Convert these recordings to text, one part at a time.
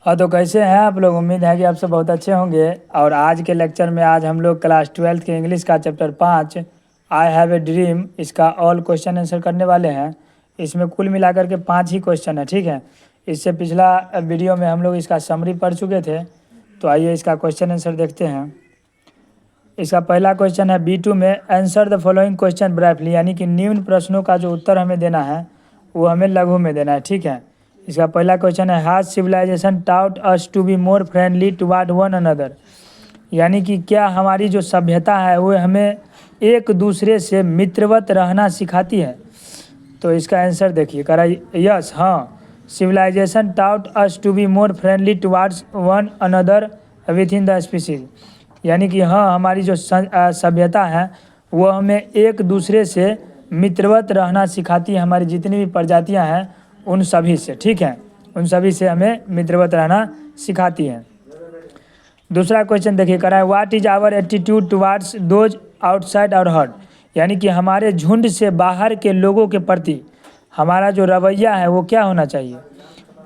हाँ, तो कैसे हैं आप लोग। उम्मीद है कि आप सब बहुत अच्छे होंगे। और आज के लेक्चर में आज हम लोग क्लास 12th के इंग्लिश का chapter 5 I have a dream इसका ऑल क्वेश्चन आंसर करने वाले हैं। इसमें कुल मिलाकर के 5 ही क्वेश्चन है, ठीक है। इससे पिछला वीडियो में हम लोग इसका समरी पढ़ चुके थे। तो आइए इसका क्वेश्चन आंसर देखते हैं। इसका पहला क्वेश्चन है B2 में आंसर द फॉलोइंग क्वेश्चन ब्राइफली, यानी कि निम्न प्रश्नों का जो उत्तर हमें देना है वो हमें लघु में देना है, ठीक है। इसका पहला क्वेश्चन है has civilisation taught us to be more friendly toward one another, यानी कि क्या हमारी जो सभ्यता है वो हमें एक दूसरे से मित्रवत रहना सिखाती है। तो इसका आंसर देखिए, करा यस, हाँ, civilisation taught us to be more friendly towards one another within the species, यानी कि हाँ, हमारी जो सभ्यता है वो हमें एक दूसरे से मित्रवत रहना सिखाती है। हमारी जितनी भी प्रजातियां हैं उन सभी से, ठीक है, उन सभी से हमें मित्रवत रहना सिखाती हैं। दूसरा क्वेश्चन देखिए, करा है what is our attitude towards those outside our herd, यानी कि हमारे झुंड से बाहर के लोगों के प्रति हमारा जो रवैया है वो क्या होना चाहिए।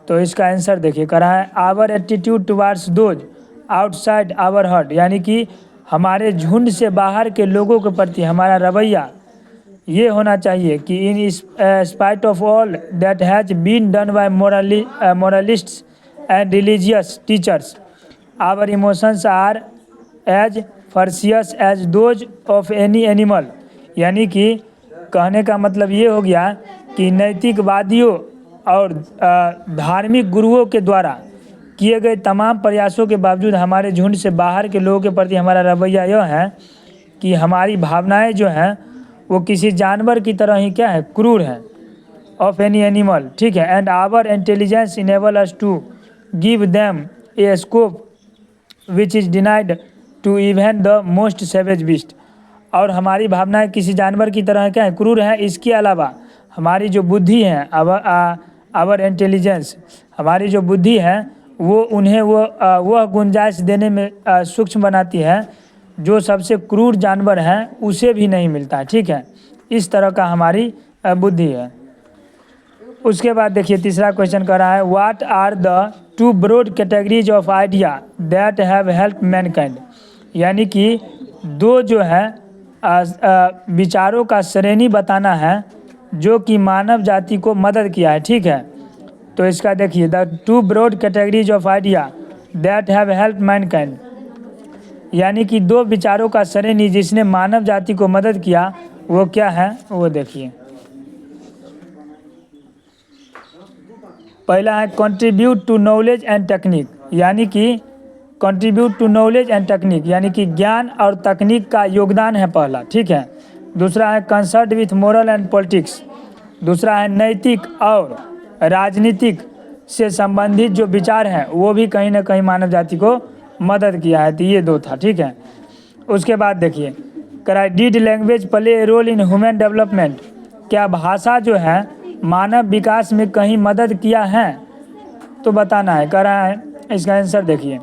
तो इसका आंसर देखिए, करा है our attitude towards those outside our herd, यानी कि हमारे झुंड से बाहर के लोगों के प्रति हमारा रवैया ये होना चाहिए कि in spite of all that has been done by moralists and religious teachers our emotions are as ferocious as those of any animal, यानी कि कहने का मतलब ये हो गया कि नैतिकवादियों और धार्मिक गुरुओं के द्वारा किए गए तमाम प्रयासों के बावजूद हमारे झुंड से बाहर के लोगों के प्रति हमारा रवैया यह है कि हमारी भावनाएं जो हैं वो किसी जानवर की तरह ही क्या है, क्रूर है, ऑफ एनी एनिमल, ठीक है। And our intelligence enable us to give them a scope which is denied to even the most savage beast, और हमारी भावनाएं किसी जानवर की तरह क्या है, क्रूर है। इसके अलावा हमारी जो बुद्धि है, आवर इंटेलिजेंस, हमारी जो बुद्धि है वो उन्हें वह गुंजाइश देने में सूक्ष्म बनाती है जो सबसे क्रूर जानवर है उसे भी नहीं मिलता है, ठीक है। इस तरह का हमारी बुद्धि है। उसके बाद देखिए तीसरा क्वेश्चन कर रहा है what are the two broad categories of idea that have help mankind, यानी कि दो जो है विचारों का श्रेणी बताना है जो कि मानव जाति को मदद किया है, ठीक है। तो इसका देखिए the two broad categories of idea that have help mankind, यानी कि दो विचारों का श्रेणी जिसने मानव जाति को मदद किया वो क्या है, वो देखिए। पहला है contribute to knowledge and technique, यानी कि contribute to knowledge and technique, यानी कि ज्ञान और तकनीक का योगदान है पहला, ठीक है। दूसरा है concert with moral and politics, दूसरा है नैतिक और राजनीतिक से संबंधित जो विचार हैं वो भी कहीं ना कहीं मानव जाति को मदद किया है। तो ये दो था, ठीक है। उसके बाद देखिए करा did language play a role in human development, क्या भाषा जो है मानव विकास में कहीं मदद किया है, तो बताना है। करा है इसका आंसर देखिए,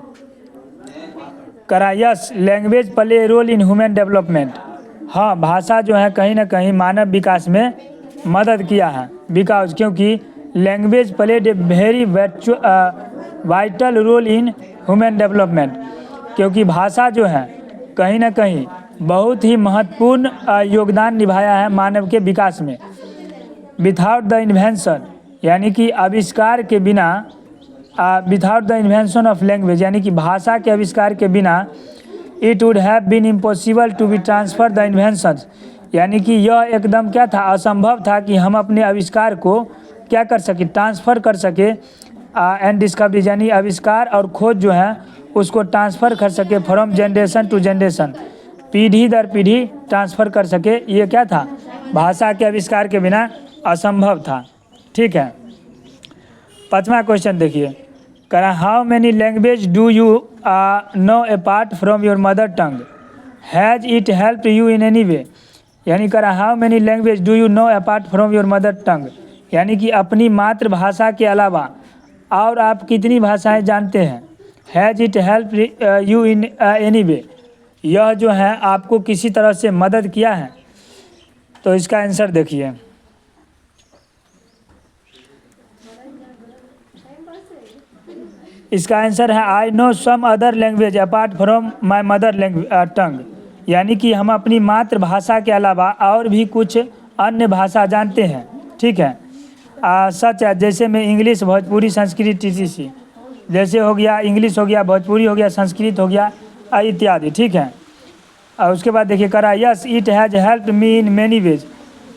करा yes language play a role in human development, हाँ, भाषा जो है कहीं ना कहीं मानव विकास में मदद किया है। बिकॉज क्योंकि language played a very vital role in human development, क्योंकि भाषा जो है कहीं ना कहीं बहुत ही महत्वपूर्ण योगदान निभाया है मानव के विकास में। विदाउट द इन्वेंशन, यानी कि आविष्कार के बिना, without the invention of language, यानी कि भाषा के आविष्कार के बिना it would have been impossible to be transfer the invention, यानी कि यह एकदम क्या था, असंभव था कि हम अपने आविष्कार को क्या कर सके, ट्रांसफ़र कर सके। एंड डिस्कवरी, यानी आविष्कार और खोज जो है उसको ट्रांसफ़र कर सके फ्रॉम जनरेशन टू जनरेशन, पीढ़ी दर पीढ़ी ट्रांसफ़र कर सके। ये क्या था, भाषा के आविष्कार के बिना असंभव था, ठीक है। पांचवा क्वेश्चन देखिए, करा how many language do you know apart from your mother tongue, has it help you in any way, यानी करा how many language do you know apart from your mother tongue, यानी कि अपनी मातृभाषा के अलावा और आप कितनी भाषाएं जानते हैं। Has it help you in any way, यह जो है आपको किसी तरह से मदद किया है। तो इसका आंसर देखिए, इसका आंसर है I know some other language apart from my mother tongue, यानी कि हम अपनी मातृभाषा के अलावा और भी कुछ अन्य भाषा जानते हैं। ठीक है, सच है, जैसे में इंग्लिश, भोजपुरी, संस्कृत etc। जैसे हो गया इंग्लिश हो गया, भोजपुरी हो गया, संस्कृत हो गया इत्यादि। ठीक है, और उसके बाद देखिए करा yes it has helped me in many ways,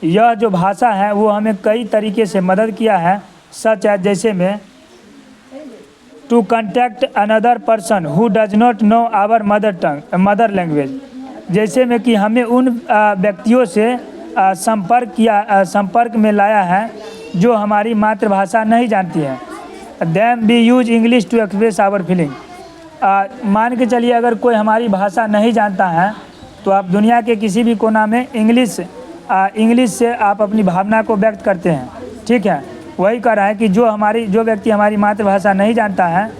यह जो भाषा है वो हमें कई तरीके से मदद किया है। सच है, जैसे में to contact another person who does not know our mother language, जैसे में कि हमें उन व्यक्तियों से संपर्क में लाया है जो हमारी मातृभाषा नहीं जानती है। Them we use English to express our feeling, मान के चलिए अगर कोई हमारी भाषा नहीं जानता है तो आप दुनिया के किसी भी कोना में इंग्लिश से आप अपनी भावना को व्यक्त करते हैं। ठीक है, वही कह रहा है कि जो व्यक्ति हमारी मातृभाषा नहीं जानता है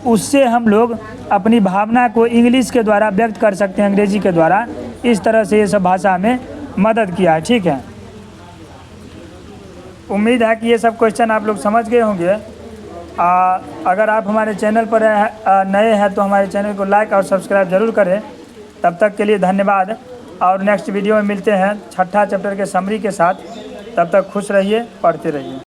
उससे हम लोग अपनी भावना को इंग्लिश के द्वारा व्यक्त कर सकते हैं, अंग्रेजी के द्वारा। इस तरह से ये सब भाषा हमें मदद किया है। ठीक है, उम्मीद है कि ये सब क्वेश्चन आप लोग समझ गए होंगे। अगर आप हमारे चैनल पर नए हैं तो हमारे चैनल को लाइक और सब्सक्राइब ज़रूर करें। तब तक के लिए धन्यवाद, और नेक्स्ट वीडियो में मिलते हैं छठा चैप्टर के समरी के साथ। तब तक खुश रहिए, पढ़ते रहिए।